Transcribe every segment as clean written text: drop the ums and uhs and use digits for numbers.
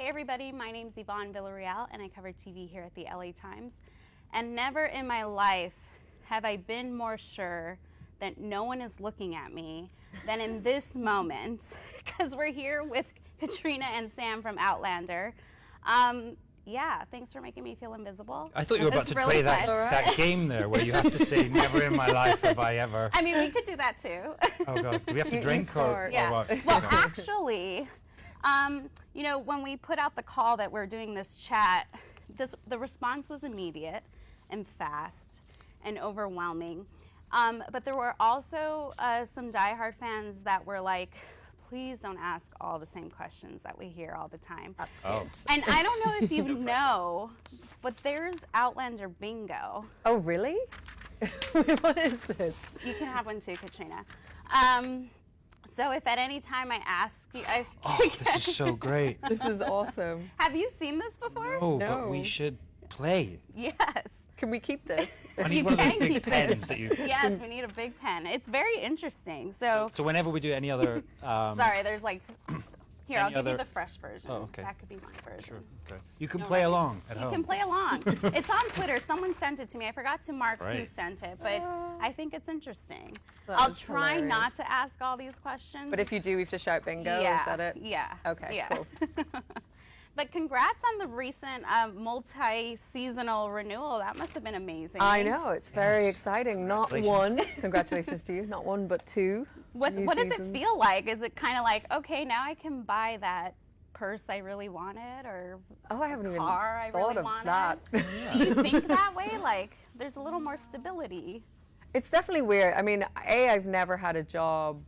Hey everybody, my name's Yvonne Villarreal and I cover TV here at the LA Times. And never in my life have I been more sure that no one is looking at me than in this moment, because we're here with Caitriona and Sam from Outlander. Yeah, thanks for making me feel invisible. I thought you were about to play that game there where you have to say, never in my life have I ever. I mean, we could do that too. Oh God, do we have to drink or what? Well, actually, you know, when we put out the call that we're doing this chat, the response was immediate and fast and overwhelming. But there were also some diehard fans that were like, please don't ask all the same questions that we hear all the time. That's good. And I don't know if you know, but there's Outlander bingo. Oh, really? What is this? You can have one too, Caitriona. So if at any time I ask you... This is so great. This is awesome. Have you seen this before? No, but we should play. Yes. Can we keep this? I need one of those big pens that you... Yes, we need a big pen. It's very interesting. So whenever we do any other... sorry, there's like... Here, I'll give you other- the fresh version. Oh, okay. That could be my version. Sure, okay. You can play along at You home. can play along. It's on Twitter. Someone sent it to me. I forgot to mark who Right. sent it, but I think it's interesting. That I'll is try hilarious. not to ask all these questions. But if you do, we have to shout bingo. yeah, Is that it? Yeah. Okay, yeah. cool. But congrats on the recent multi-seasonal renewal. That must have been amazing. I know, it's very exciting. Not Congratulations. one. Congratulations to you. Not one, but two. What new does it seasons. feel like? Is it kind of like, okay, now I can buy that purse I really wanted, or Oh, I haven't even car I thought really of wanted? that. Do you think that way? Like, there's a little more stability. It's definitely weird. I mean, I've never had a job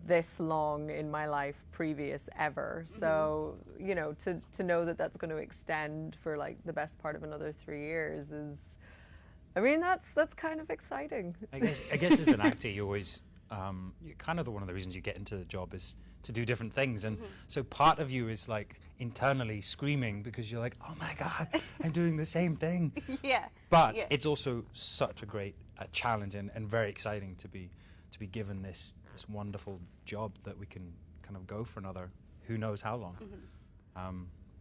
this long in my life previous ever. So, you know, to know that that's going to extend for like the best part of another 3 years is, I mean, that's kind of exciting. I guess as an actor, you always... kind of one of the reasons you get into the job is to do different things, and so part of you is like internally screaming because you're like, oh my God, I'm doing the same thing. Yeah. But Yeah. it's also such a great challenge and very exciting to be given this wonderful job that we can kind of go for another who knows how long.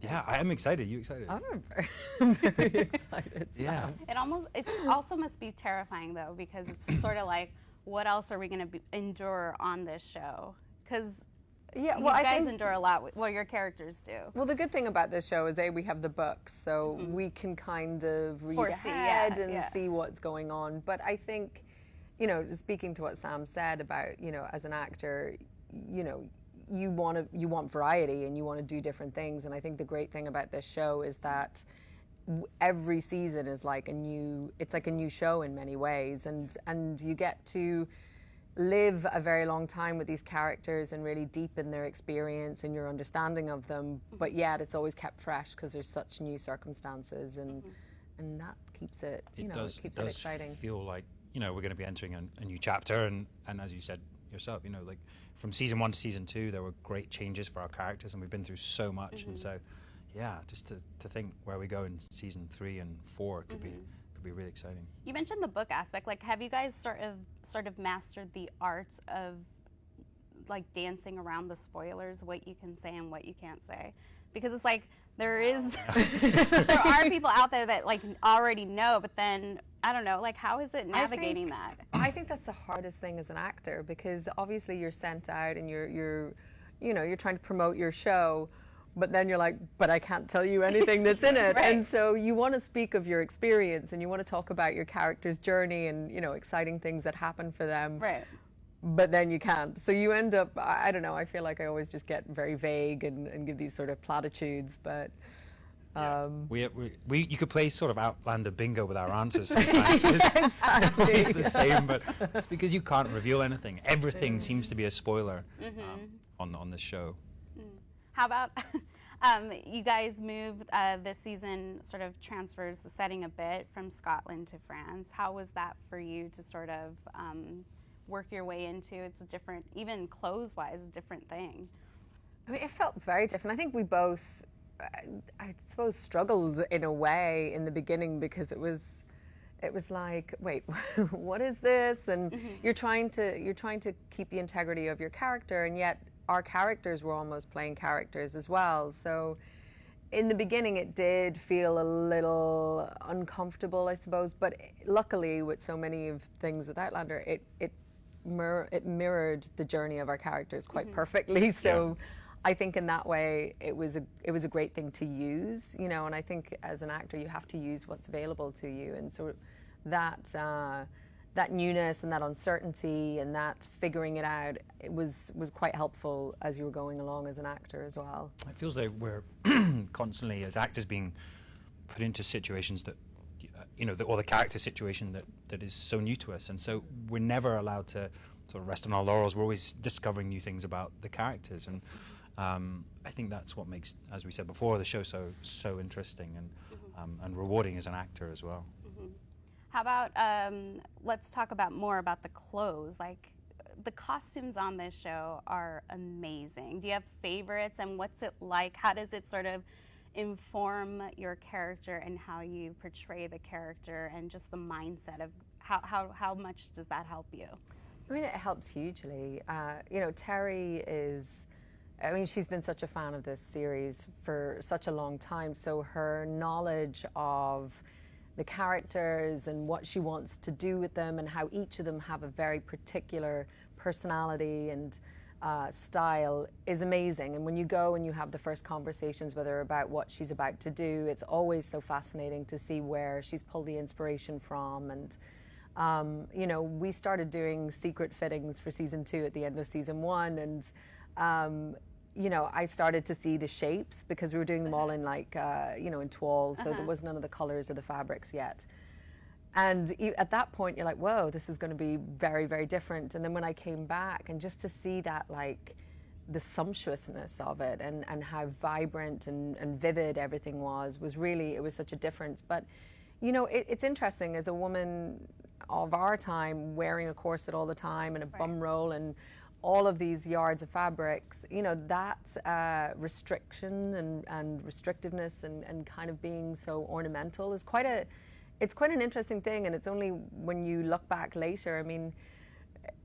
Yeah, I am excited. You excited? I'm very excited. Yeah. Sam. It also must be terrifying though, because it's sort of like, what else are we going to endure on this show? Because Yeah, you well, I guys think endure a lot. Well, your characters do. Well, the good thing about this show is we have the books, so we can kind of read Foresee, ahead yeah, and yeah. see what's going on. But I think, you know, speaking to what Sam said about, you know, as an actor, you know, you want variety and you want to do different things. And I think the great thing about this show is that every season is like a new show in many ways, and you get to live a very long time with these characters and really deepen their experience and your understanding of them, but yet it's always kept fresh because there's such new circumstances, and that keeps it, you know, it keeps it exciting. Feel like, you know, we're going to be entering a new chapter, and as you said yourself, you know, like from season 1 to season 2 there were great changes for our characters, and we've been through so much, and so yeah, just to think where we go in season 3 and 4 could be really exciting. You mentioned the book aspect. Like, have you guys sort of mastered the art of like dancing around the spoilers, what you can say and what you can't say? Because it's like there are people out there that like already know, but then I don't know, like how is it navigating that? I think that's the hardest thing as an actor, because obviously you're sent out and you're trying to promote your show, but then you're like, but I can't tell you anything that's in it. Right. And so you want to speak of your experience and you want to talk about your character's journey and, you know, exciting things that happen for them. Right. But then you can't. So you end up, I don't know, I feel like I always just get very vague and give these sort of platitudes, but... You could play sort of Outlander bingo with our answers sometimes. Exactly. It's the same, but it's because you can't reveal anything. Everything seems to be a spoiler on this show. How about you guys moved this season, sort of transfers the setting a bit from Scotland to France. How was that for you to sort of work your way into? It's a different, even clothes-wise, a different thing. I mean, it felt very different. I think we both, I suppose, struggled in a way in the beginning, because it was like, wait, what is this? And you're trying to keep the integrity of your character, and yet our characters were almost playing characters as well. So in the beginning it did feel a little uncomfortable, I suppose, but luckily with so many of things with Outlander, it mirrored the journey of our characters quite perfectly. So I think in that way it was a great thing to use, you know, and I think as an actor you have to use what's available to you, and so that newness and that uncertainty and that figuring it out, it was quite helpful as you were going along as an actor as well. It feels like we're constantly, as actors, being put into situations that, you know, or the character situation that is so new to us, and so we're never allowed to sort of rest on our laurels. We're always discovering new things about the characters, and I think that's what makes, as we said before, the show so interesting and rewarding as an actor as well. How about, let's talk about more about the clothes. Like, the costumes on this show are amazing. Do you have favorites, and what's it like? How does it sort of inform your character and how you portray the character, and just the mindset of how much does that help you? I mean, it helps hugely. You know, Terry is, I mean, she's been such a fan of this series for such a long time, so her knowledge of the characters and what she wants to do with them and how each of them have a very particular personality and style is amazing. And when you go and you have the first conversations with her about what she's about to do, it's always so fascinating to see where she's pulled the inspiration from. And you know, we started doing secret fittings for season 2 at the end of season 1, and you know, I started to see the shapes because we were doing them all in like, you know, in toile, so there was none of the colors of the fabrics yet. And at that point, you're like, whoa, this is going to be very, very different. And then when I came back, and just to see that, like, the sumptuousness of it and how vibrant and vivid everything was really, it was such a difference. But, you know, it's interesting as a woman of our time wearing a corset all the time and a bum roll and all of these yards of fabrics, you know, that restriction and restrictiveness and kind of being so ornamental is quite an interesting thing. And it's only when you look back later, I mean,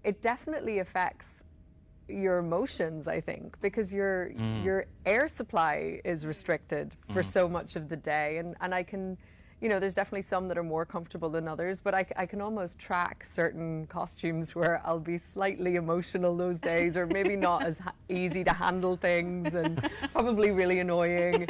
it definitely affects your emotions, I think, because your air supply is restricted for so much of the day. And I can, you know, there's definitely some that are more comfortable than others, but I can almost track certain costumes where I'll be slightly emotional those days, or maybe not as easy to handle things, and probably really annoying.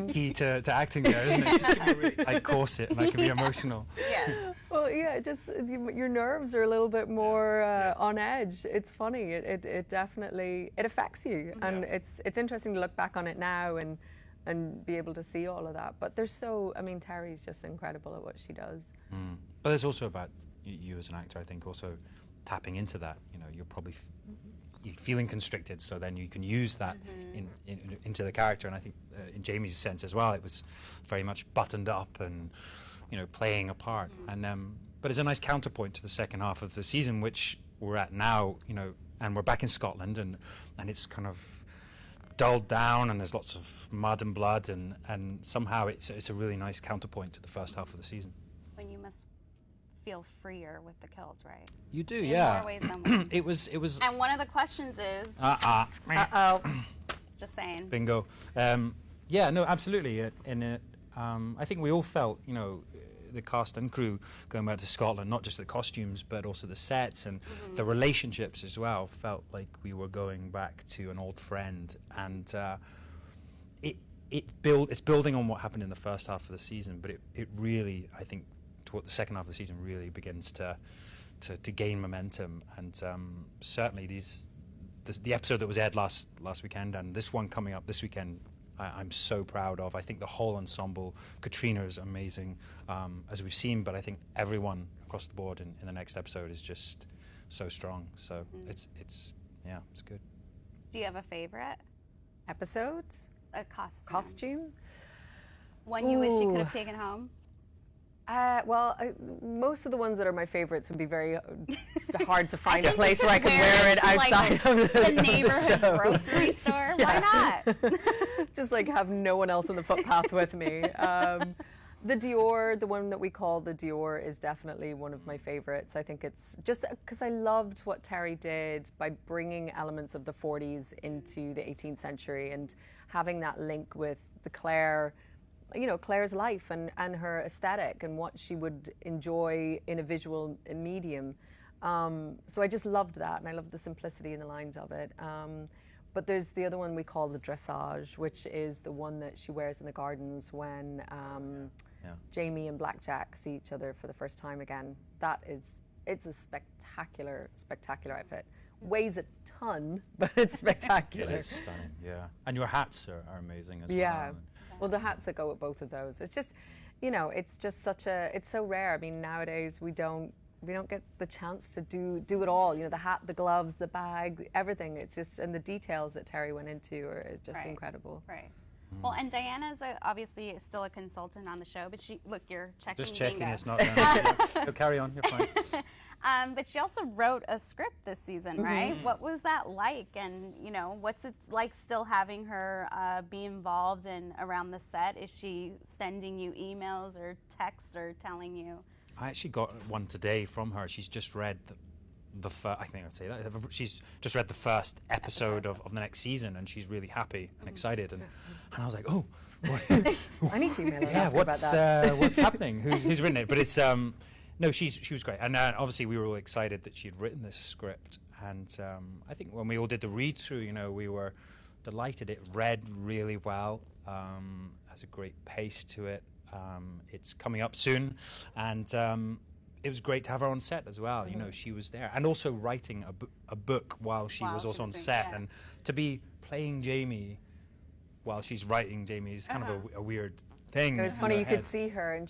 Key to acting there, isn't it? Just give me a really tight corset and I can be emotional. Yeah. Well, yeah, just your nerves are a little bit more on edge. It's funny. It definitely, it affects you, and it's interesting to look back on it now and be able to see all of that. But there's so, I mean, Terry's just incredible at what she does. But there's also about you as an actor, I think, also tapping into that. You know, you're probably you're feeling constricted, so then you can use that into the character. And I think in Jamie's sense as well, it was very much buttoned up and, you know, playing a part. And but it's a nice counterpoint to the second half of the season, which we're at now, you know, and we're back in Scotland, and it's kind of dulled down, and there's lots of mud and blood, and somehow it's a really nice counterpoint to the first half of the season. When you must feel freer with the kilts, right? You do, in yeah. more ways than one. It was. And one of the questions is. Just saying. Bingo. Yeah, no, absolutely. I think we all felt, you know, the cast and crew going back to Scotland, not just the costumes, but also the sets and the relationships as well, felt like we were going back to an old friend. And it's building on what happened in the first half of the season, but it really, I think, toward the second half of the season really begins to gain momentum. And certainly the episode that was aired last weekend and this one coming up this weekend, I'm so proud of. I think the whole ensemble, Caitriona is amazing, as we've seen, but I think everyone across the board in the next episode is just so strong. So it's good. Do you have a favorite Episodes? a Costume? one you wish you could have taken home? Well, most of the ones that are my favorites would be very hard to find a place where I can wear it outside like of the neighborhood grocery store. Why not? Just like have no one else on the footpath with me. The Dior, the one that we call the Dior, is definitely one of my favorites. I think it's just because I loved what Terry did by bringing elements of the 40s into the 18th century and having that link with the Claire, you know, Claire's life and her aesthetic and what she would enjoy in a visual medium. So I just loved that, and I loved the simplicity in the lines of it. But there's the other one we call the dressage, which is the one that she wears in the gardens when Jamie and Blackjack see each other for the first time again. It's a spectacular, spectacular outfit. Weighs a ton, but it's spectacular. It is stunning, yeah. And your hats are amazing as well. Yeah. Well, the hats that go with both of those. It's just, you know, it's just it's so rare. I mean, nowadays we don't get the chance to do it all. You know, the hat, the gloves, the bag, everything. It's just, and the details that Terry went into are just incredible. Right. Well, and Diana's obviously still a consultant on the show, but you're checking. Just checking, bingo. it's not. So carry on, you're fine. But she also wrote a script this season, right? What was that like? And, you know, what's it like still having her be involved in around the set? Is she sending you emails or texts or telling you? I actually got one today from her. She's just read I think I'd say that. She's just read the first episode of the next season, and she's really happy and excited. And I was like, oh, what? I need to email her. Yeah, About that. What's happening? Who's written it? But it's no, she was great, and obviously we were all excited that she had written this script. And I think when we all did the read through, you know, we were delighted. It read really well. Has a great pace to it. It's coming up soon, and it was great to have her on set as well. You know, she was there, and also writing a book while she was also on set, and to be playing Jamie while she's writing Jamie is kind of a weird thing. It was funny. You could see her, and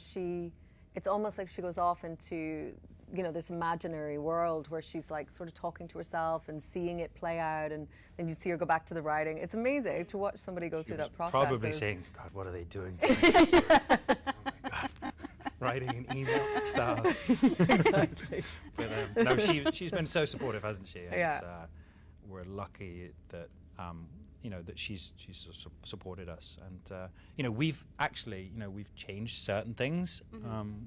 it's almost like she goes off into, you know, this imaginary world where she's like sort of talking to herself and seeing it play out, and then you see her go back to the writing. It's amazing to watch somebody go through that process. Probably saying, God, what are they doing to us? Oh my God. Writing an email to stars. Exactly. But no, she's been so supportive, hasn't she? And, Yeah. we're lucky that you know, that she's supported us, and you know, we've changed certain things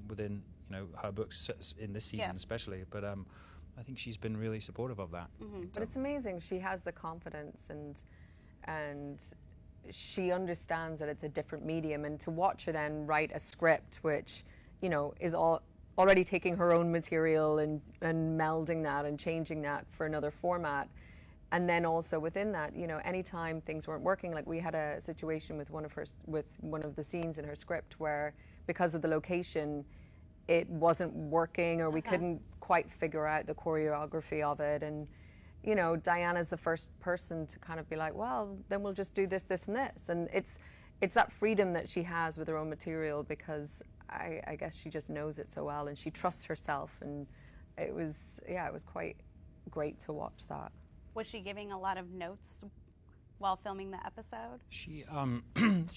within, you know, her books in this season especially, but I think she's been really supportive of that. But it's amazing. She has the confidence, and she understands that it's a different medium, and to watch her then write a script which, you know, is already taking her own material and melding that and changing that for another format. And then also within that, you know, anytime things weren't working, like we had a situation with one of the scenes in her script where, because of the location, it wasn't working, or we couldn't quite figure out the choreography of it. And, you know, Diana's the first person to kind of be like, well, then we'll just do this, this, and this. And it's that freedom that she has with her own material, because I guess she just knows it so well, and she trusts herself. And it was quite great to watch that. Was she giving a lot of notes while filming the episode? She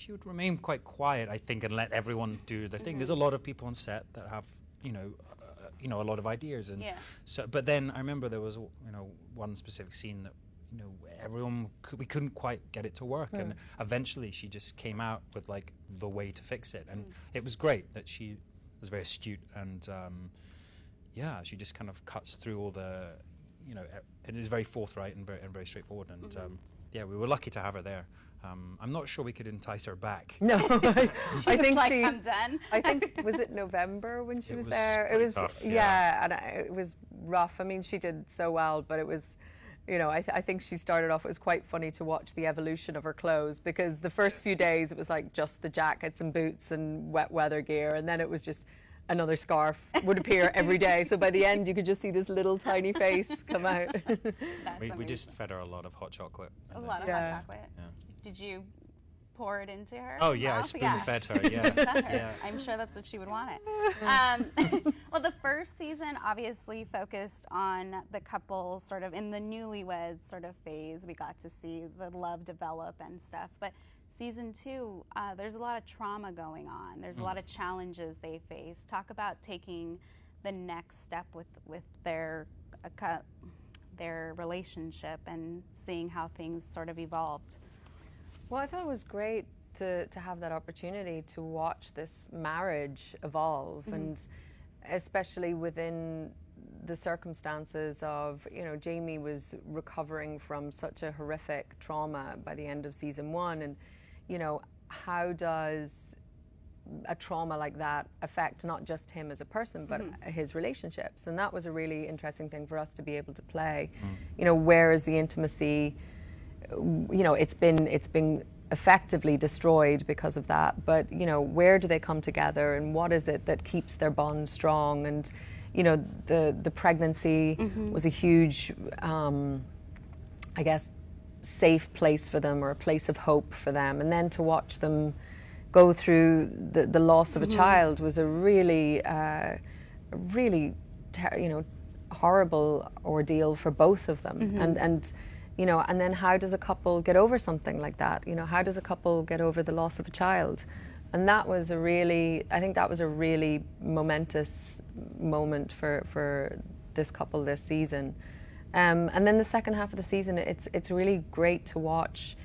would remain quite quiet, I think, and let everyone do their thing. There's a lot of people on set that have, you know, a lot of ideas, and so. But then I remember there was, you know, one specific scene that, you know, we couldn't quite get it to work, and eventually she just came out with like the way to fix it, and it was great that she was very astute, and she just kind of cuts through all the, you know, it is very forthright and very straightforward, and we were lucky to have her there. I'm not sure we could entice her back. No, I think I'm done. I think, was it November when she was was there? It pretty was tough, and it was rough. I mean, she did so well, but it was, you know, I think she started off. It was quite funny to watch the evolution of her clothes, because the first few days it was like just the jackets and boots and wet weather gear, and then it was just another scarf would appear every day. So by the end, you could just see this little tiny face come out. We just fed her a lot of hot chocolate. A lot of hot chocolate. Yeah. Did you pour it into her? Oh yeah, I spoon-fed her. Yeah. Yeah. I'm sure that's what she would want it. Well, the first season obviously focused on the couple sort of in the newlywed sort of phase. We got to see the love develop and stuff. But season 2, there's a lot of trauma going on. There's a lot of challenges they face. Talk about taking the next step with their relationship and seeing how things sort of evolved. Well, I thought it was great to have that opportunity to watch this marriage evolve, and especially within the circumstances of, you know, Jamie was recovering from such a horrific trauma by the end of season 1, and, you know, how does a trauma like that affect not just him as a person, but his relationships? And that was a really interesting thing for us to be able to play. You know, where is the intimacy? You know, it's been effectively destroyed because of that, but, you know, where do they come together, and what is it that keeps their bond strong? And, you know, the pregnancy was a huge, I guess, safe place for them, or a place of hope for them. And then to watch them go through the loss of a child was a really, you know, horrible ordeal for both of them. And you know, and then how does a couple get over something like that? You know, how does a couple get over the loss of a child? And that was a really, I think that was a really momentous moment for this couple this season. And then the second half of the season, it's really great to watch,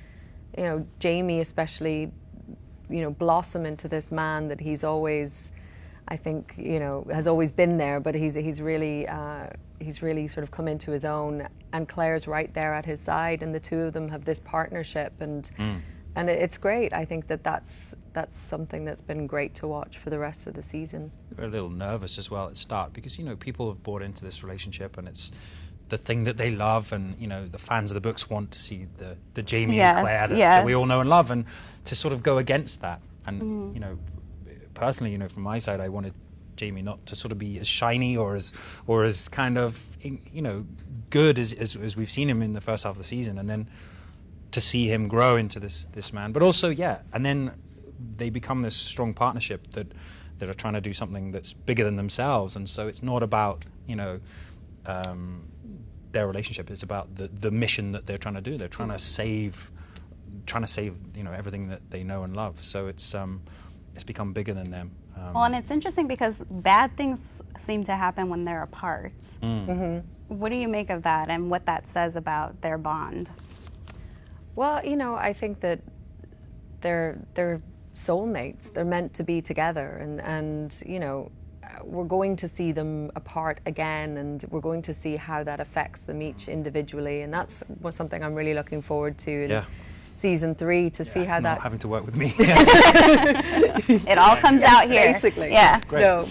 you know, Jamie especially, you know, blossom into this man that he's always, I think, you know, has always been there, but he's really sort of come into his own, and Claire's right there at his side, and the two of them have this partnership, and it's great. I think that's something that's been great to watch for the rest of the season. We're a little nervous as well at the start, because, you know, people have bought into this relationship, and it's the thing that they love, and, you know, the fans of the books want to see the Jamie and Claire that we all know and love, and to sort of go against that. And you know, personally, you know, from my side, I wanted Jamie not to sort of be as shiny or as kind of, you know, good as we've seen him in the first half of the season, and then to see him grow into this man. But also, and then they become this strong partnership that are trying to do something that's bigger than themselves. And so it's not about, you know, their relationship. It's about the mission that they're trying to do. They're trying to save, you know, everything that they know and love. So it's become bigger than them. Well, and it's interesting because bad things seem to happen when they're apart. What do you make of that, and what that says about their bond? Well, you know, I think that they're soulmates. They're meant to be together, and you know, we're going to see them apart again, and we're going to see how that affects them each individually, and that's something I'm really looking forward to in season 3, to see how that... having to work with me. It all comes out here. Basically. Yeah. Great. No,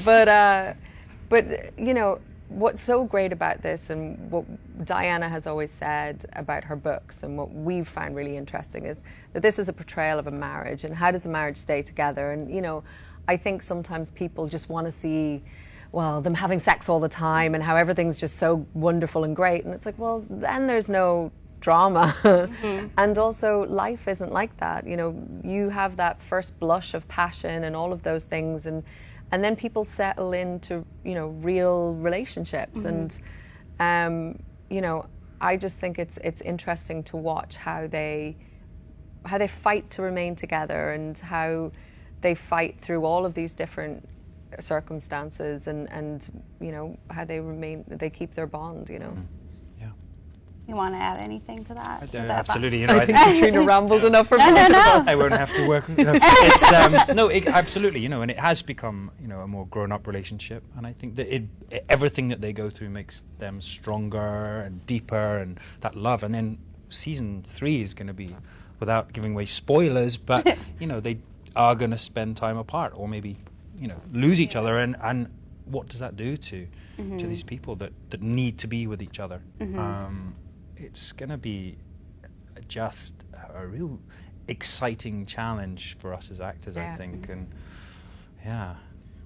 but you know, what's so great about this, and what Diana has always said about her books, and what we've found really interesting, is that this is a portrayal of a marriage, and how does a marriage stay together? And, you know, I think sometimes people just want to see, well, them having sex all the time and how everything's just so wonderful and great. And it's like, well, then there's no drama. And also, life isn't like that. You know, you have that first blush of passion and all of those things, and then people settle into, you know, real relationships. And you know, I just think it's interesting to watch how they fight to remain together, and how they fight through all of these different circumstances, and you know, how they keep their bond, you know. You want to add anything to that? Absolutely. You know, I think Caitriona rambled enough for me. No. I won't have to work. You know, it's absolutely. You know, and it has become, you know, a more grown-up relationship, and I think that everything that they go through makes them stronger and deeper, and that love. And then season 3 is going to be, without giving away spoilers, but you know, they are going to spend time apart, or maybe, you know, lose each other, and what does that do to these people that need to be with each other? It's going to be just a real exciting challenge for us as actors, I think, and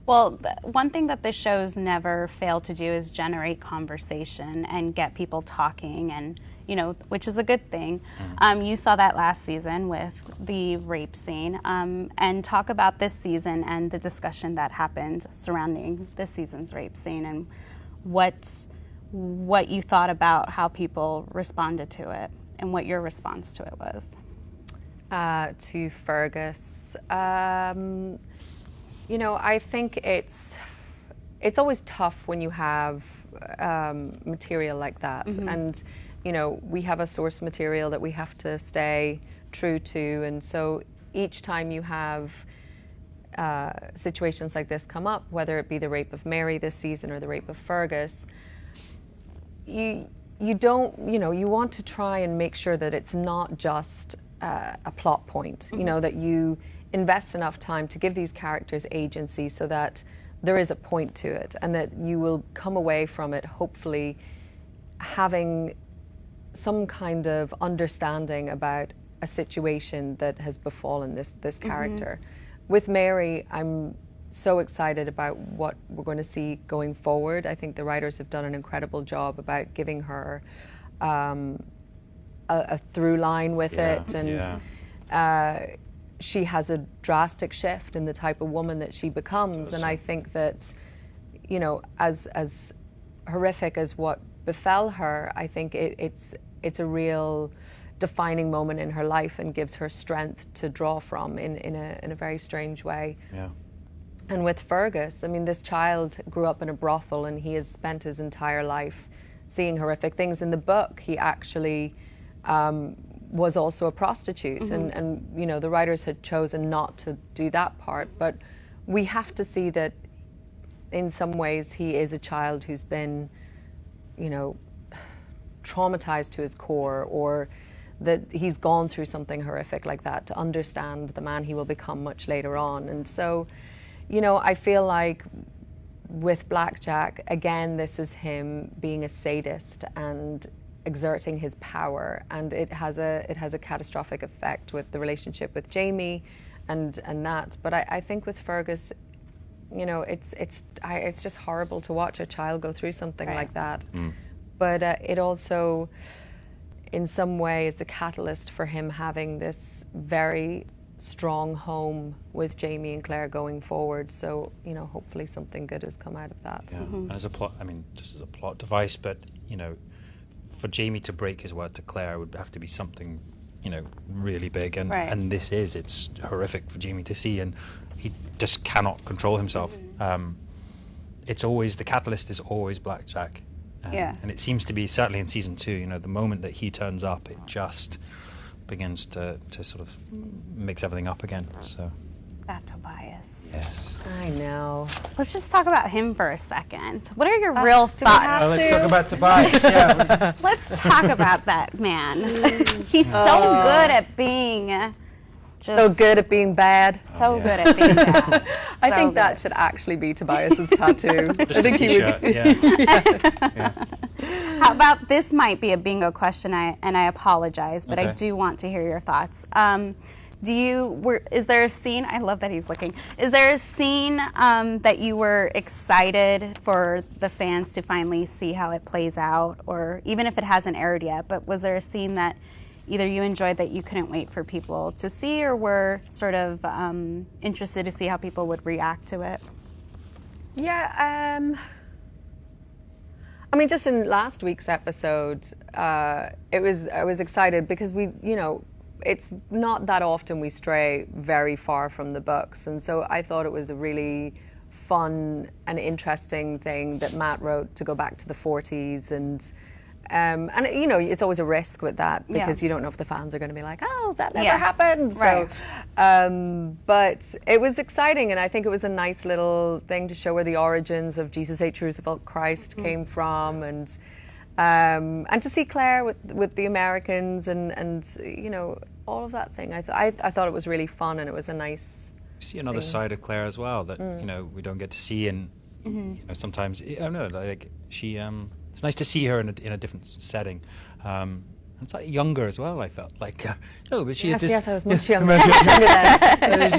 Well, one thing that the shows never fail to do is generate conversation and get people talking, and, you know, which is a good thing. You saw that last season with the rape scene, and talk about this season and the discussion that happened surrounding this season's rape scene, and what you thought about how people responded to it, and what your response to it was. To Fergus, you know, I think it's always tough when you have material like that, and you know, we have a source material that we have to stay true to, and so each time you have situations like this come up, whether it be the rape of Mary this season or the rape of Fergus, you don't, you want to try and make sure that it's not just a plot point, that you invest enough time to give these characters agency so that there is a point to it, and that you will come away from it hopefully having some kind of understanding about a situation that has befallen this character. With Mary, I'm so excited about what we're going to see going forward. I think the writers have done an incredible job about giving her a through line with it, and she has a drastic shift in the type of woman that she becomes. And I think that, as horrific as what befell her, I think it's a real defining moment in her life and gives her strength to draw from in a very strange way. Yeah. And with Fergus, I mean, this child grew up in a brothel, and he has spent his entire life seeing horrific things. In the book, he actually was also a prostitute, and the writers had chosen not to do that part, but we have to see that in some ways he is a child who's been, traumatized to his core, or that he's gone through something horrific like that to understand the man he will become much later on. And so, I feel like with Blackjack, again, this is him being a sadist and exerting his power, and it has a catastrophic effect with the relationship with Jamie and that. But I think with Fergus, it's just horrible to watch a child go through something like that. But it also, in some way, is the catalyst for him having this very strong home with Jamie and Claire going forward. So, hopefully something good has come out of that. Yeah. And as a plot, just as a plot device, but, for Jamie to break his word to Claire would have to be something, really big. And, and it's horrific for Jamie to see, and he just cannot control himself. It's always, the catalyst is always Blackjack. And it seems to be, certainly in season 2, the moment that he turns up, it just begins to sort of mix everything up again. So That Tobias. yes. I know. Let's just talk about him for a second. What are your real thoughts? Let's talk about Tobias. Yeah. Let's talk about that man. He's so good at being just So good at being bad. so good at being bad. I So think that good. should actually be Tobias's tattoo. Just I think a he would. t-shirt, yeah. How about, this might be a bingo question, and I apologize, but I Okay. do want to hear your thoughts. Is there a scene, I love that he's looking, is there a scene that you were excited for the fans to finally see how it plays out, or even if it hasn't aired yet, but was there a scene that either you enjoyed that you couldn't wait for people to see, or were sort of interested to see how people would react to it? Yeah, I mean, just in last week's episode, I was excited because it's not that often we stray very far from the books, and so I thought it was a really fun and interesting thing that Matt wrote to go back to the 40s, and it's always a risk with that because you don't know if the fans are going to be like, oh, that never happened. Right. So, but it was exciting, and I think it was a nice little thing to show where the origins of Jesus H. Roosevelt Christ came from, and to see Claire with the Americans and all of that thing. I thought it was really fun, and it was a nice. You see another side of Claire as well that we don't get to see, and sometimes I don't know, like she. It's nice to see her in a different setting. It's like younger as well. I felt like but she Yes, just yes, I was much younger. Then.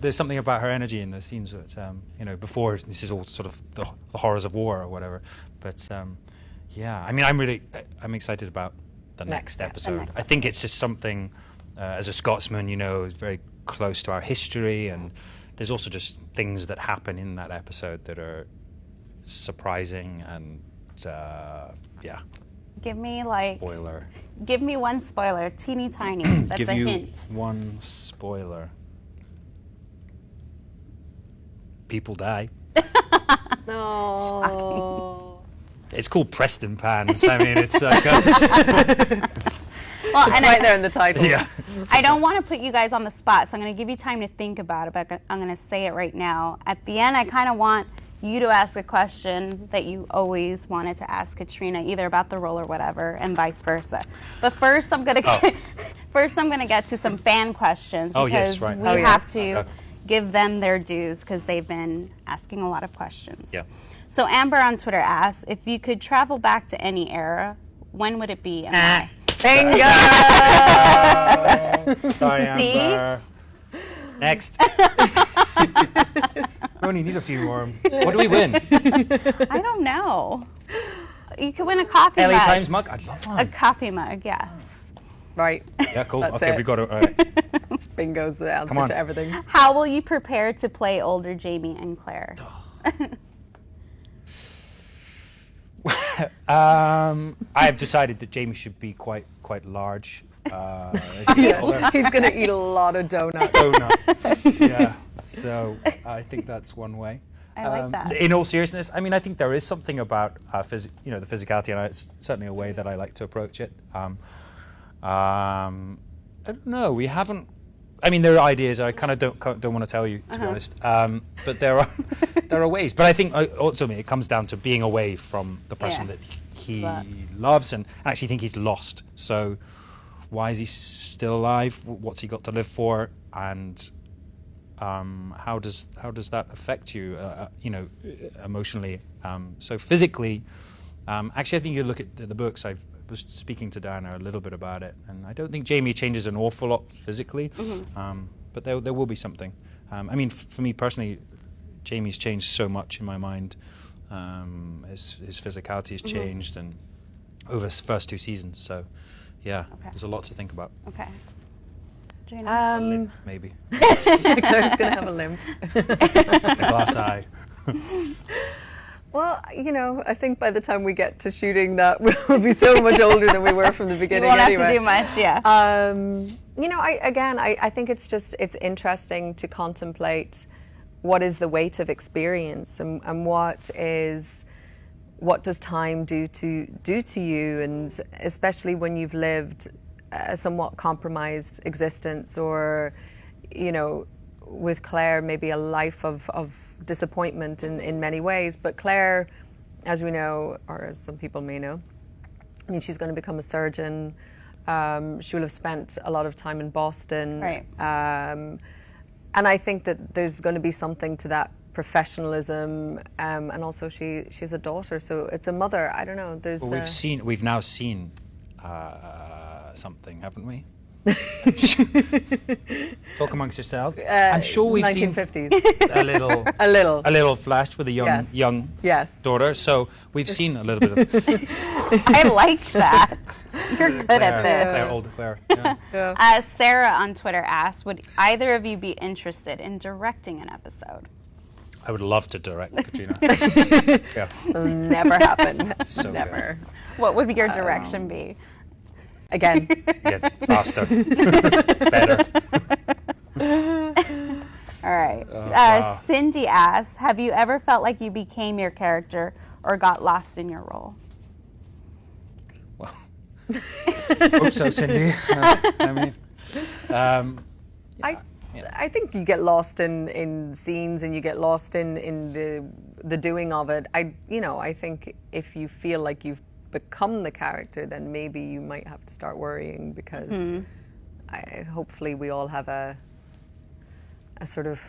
there's something about her energy in the scenes that before this is all sort of the horrors of war or whatever. But I'm excited about the next episode. I think it's just something as a Scotsman, is very close to our history, and there's also just things that happen in that episode that are surprising and. Give me Spoiler. Give me one spoiler, teeny tiny. That's Give a you hint. one spoiler. People die. No. It's called Preston Pans. I mean, it's like Well, It's and right there in the title. Yeah. I don't want to put you guys on the spot, so I'm going to give you time to think about it, but I'm going to say it right now. At the end, I kind of want you to ask a question that you always wanted to ask Caitriona, either about the role or whatever, and vice versa. But first, I'm going to get to some fan questions Oh, because yes, right. we Oh, have yes. to give them their dues because they've been asking a lot of questions. Yeah. So Amber on Twitter asks, if you could travel back to any era, when would it be and why? Bingo! Sorry, See? Amber. Next. We only need a few more. What do we win? I don't know. You could win a coffee LA mug. Times mug? I'd love A one. coffee mug, yes. Right. Yeah, cool. That's Okay, it. we got it. All right. Bingo's the answer on. to everything. How will you prepare to play older Jamie and Claire? I've decided that Jamie should be quite large. As he gets older. He's going to eat a lot of donuts. Donuts. Yeah. So I think that's one way. I like that. In all seriousness, I mean, I think there is something about the physicality, and it's certainly a way that I like to approach it. I don't know. We haven't. I mean, there are ideas. I kind of don't want to tell you, to be honest. But there are ways. But I think ultimately it comes down to being away from the person that he loves, and actually think he's lost. So why is he still alive? What's he got to live for? And how does that affect you? Emotionally. So physically, actually, I think you look at the books. I was speaking to Diana a little bit about it, and I don't think Jamie changes an awful lot physically, but there will be something. I mean, for me personally, Jamie's changed so much in my mind. His physicality has changed, and over his first 2 seasons. So, yeah, there's a lot to think about. Okay. A limp, maybe. Claire's going to have a limp. A glass eye. Well, I think by the time we get to shooting that, we'll be so much older than we were from the You beginning won't anyway. have to do much, yeah. I think it's interesting to contemplate what is the weight of experience and what does time do to you, and especially when you've lived a somewhat compromised existence, or with Claire maybe a life of disappointment in many ways. But Claire, as we know, or as some people may know, I mean, she's going to become a surgeon. She will have spent a lot of time in Boston. Right. And I think that there's going to be something to that professionalism, and also she's a daughter, so it's a mother. I don't know. There's. Well, we've now seen something, haven't we? Talk amongst yourselves. I'm sure we've 1950s. seen a little flash with a young Yes. daughter. So we've seen a little bit of I like that. You're good at this. Claire, older Claire. Yeah. Sarah on Twitter asked, would either of you be interested in directing an episode? I would love to direct Caitriona. Yeah. It'll never happen. So Never. What would your direction be? Again. Yeah, faster, better. All right. Wow. Cindy asks, have you ever felt like you became your character or got lost in your role? Well, hope so, Cindy. I think you get lost in scenes, and you get lost in the doing of it. I think if you feel like you've become the character, then maybe you might have to start worrying, because hopefully we all have a sort of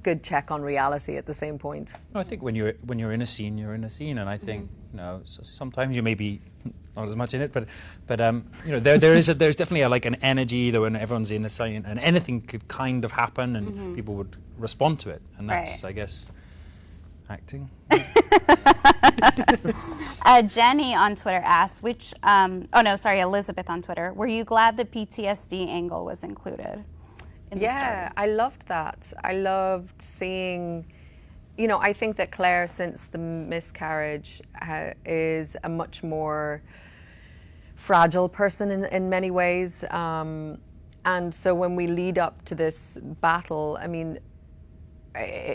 good check on reality at the same point. I think when you're in a scene, you're in a scene, and I think sometimes you may be not as much in it, but there's definitely an energy that when everyone's in a scene, and anything could kind of happen, and people would respond to it, and that's I guess acting. Jenny on Twitter asked, Elizabeth on Twitter, were you glad the PTSD angle was included in the story? I loved that. I loved seeing, I think that Claire, since the miscarriage, is a much more fragile person in many ways. And so when we lead up to this battle, I mean,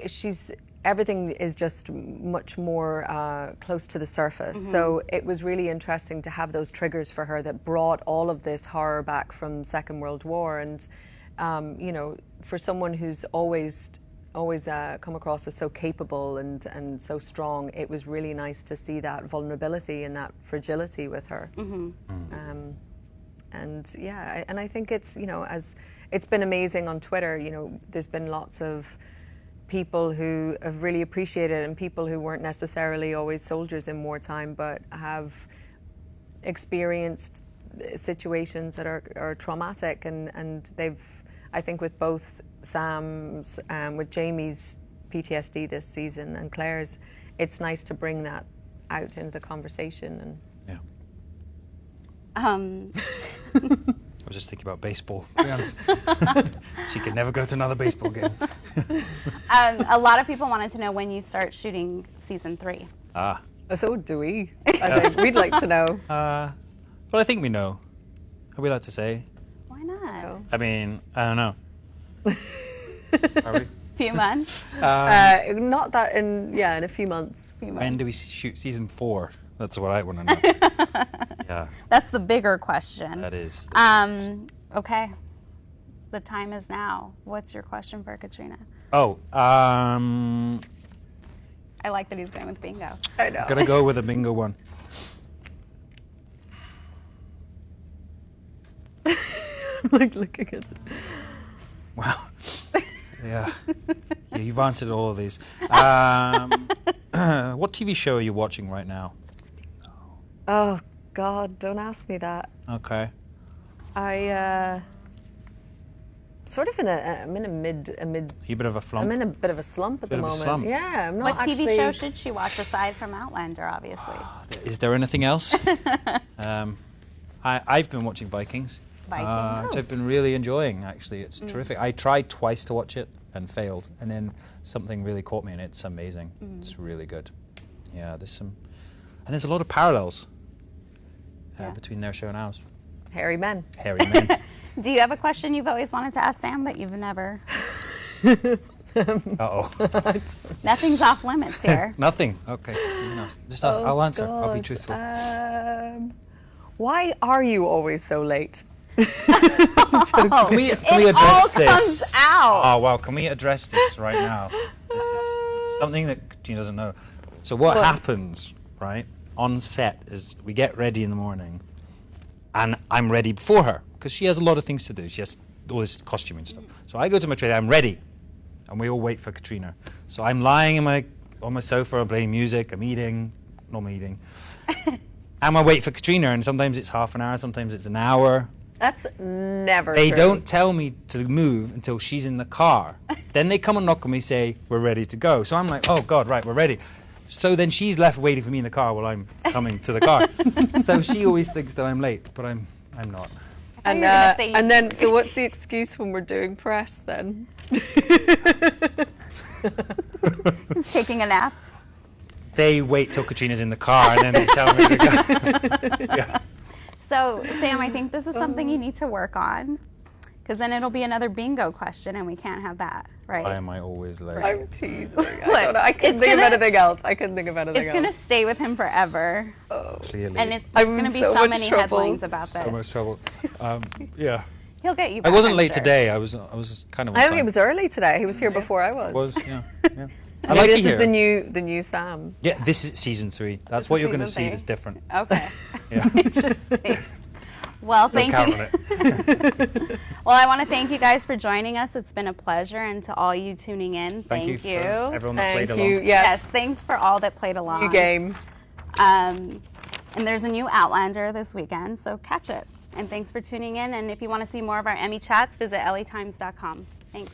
she's everything is just much more close to the surface. So it was really interesting to have those triggers for her that brought all of this horror back from Second World War. And, you know, for someone who's always come across as so capable and so strong, it was really nice to see that vulnerability and that fragility with her. And yeah, and I think it's, you know, it's been amazing on Twitter. You know, there's been lots of people who have really appreciated it, and people who weren't necessarily always soldiers in wartime, but have experienced situations that are traumatic, and they've, I think with both Sam's, with Jamie's PTSD this season and Claire's, it's nice to bring that out into the conversation. And I was just thinking about baseball, to be honest. She could never go to another baseball game. A lot of people wanted to know when you start shooting season 3. So do we. I think we'd like to know. Well, I think we know. Are we allowed to say? Why not? I mean, I don't know. Are we? Few months. Not that in a few months. When do we shoot season 4? That's what I want to know. Yeah. That's the bigger question. That is. Okay. The time is now. What's your question for Caitriona? Oh, I like that he's going with bingo. I know. Gonna go with a bingo one. Like looking at it. Wow. Yeah. You've answered all of these. What TV show are you watching right now? Oh God, don't ask me that. Okay. I sort of I'm in a mid. You a bit of a flump? I'm in a bit of a slump at the moment. Slump. Yeah, I'm not What actually. TV show should she watch aside from Outlander, obviously? Is there anything else? I've been watching Vikings. Which I've been really enjoying, actually. It's terrific. I tried twice to watch it and failed, and then something really caught me, and it's amazing. It's really good. Yeah, there's a lot of parallels between their show and ours. Hairy men. Hairy men. Do you have a question you've always wanted to ask Sam that you've never? Uh-oh. Nothing's off limits here. Nothing. Okay. Just ask. I'll answer. I'll be truthful. Why are you always so late? Can we address this? Comes out. Oh, wow. Can we address this right now? This is something that she doesn't know. So what happens, right, on set is we get ready in the morning, and I'm ready before her, because she has a lot of things to do. She has all this costuming stuff. So I go to my trailer, I'm ready, and we all wait for Caitriona. So I'm lying on my sofa, I'm playing music, I'm eating, normally eating. And I wait for Caitriona, and sometimes it's half an hour, sometimes it's an hour. That's never They true. don't tell me to move until she's in the car. Then they come and knock on me, say, we're ready to go. So I'm like, oh God, right, we're ready. So then she's left waiting for me in the car while I'm coming to the car. So she always thinks that I'm late, but I'm not. And then, so what's the excuse when we're doing press then? He's taking a nap. They wait till Caitriona's in the car and then they tell me to go. Yeah. So, Sam, I think this is something you need to work on, because then it'll be another bingo question, and we can't have that, right? Why am I always late? I'm teasing. I don't know. I couldn't think of anything else. It's going to stay with him forever. Oh. Clearly. And there's going to be so many headlines about this. So much trouble. Yeah. He'll get you back, I wasn't I'm late sure. today. I was kind of. I think he was early today. He was here before I was. Yeah. I like this it here. is the new Sam. Yeah, this is season 3. That's what you're going to see. That's different. Okay. Yeah. Interesting. Well, thank you. Well, I want to thank you guys for joining us. It's been a pleasure, and to all you tuning in, thank you. For everyone that played Thank along. you. Yes, thanks for all that played along. New game. And there's a new Outlander this weekend, so catch it. And thanks for tuning in. And if you want to see more of our Emmy chats, visit latimes.com. Thanks.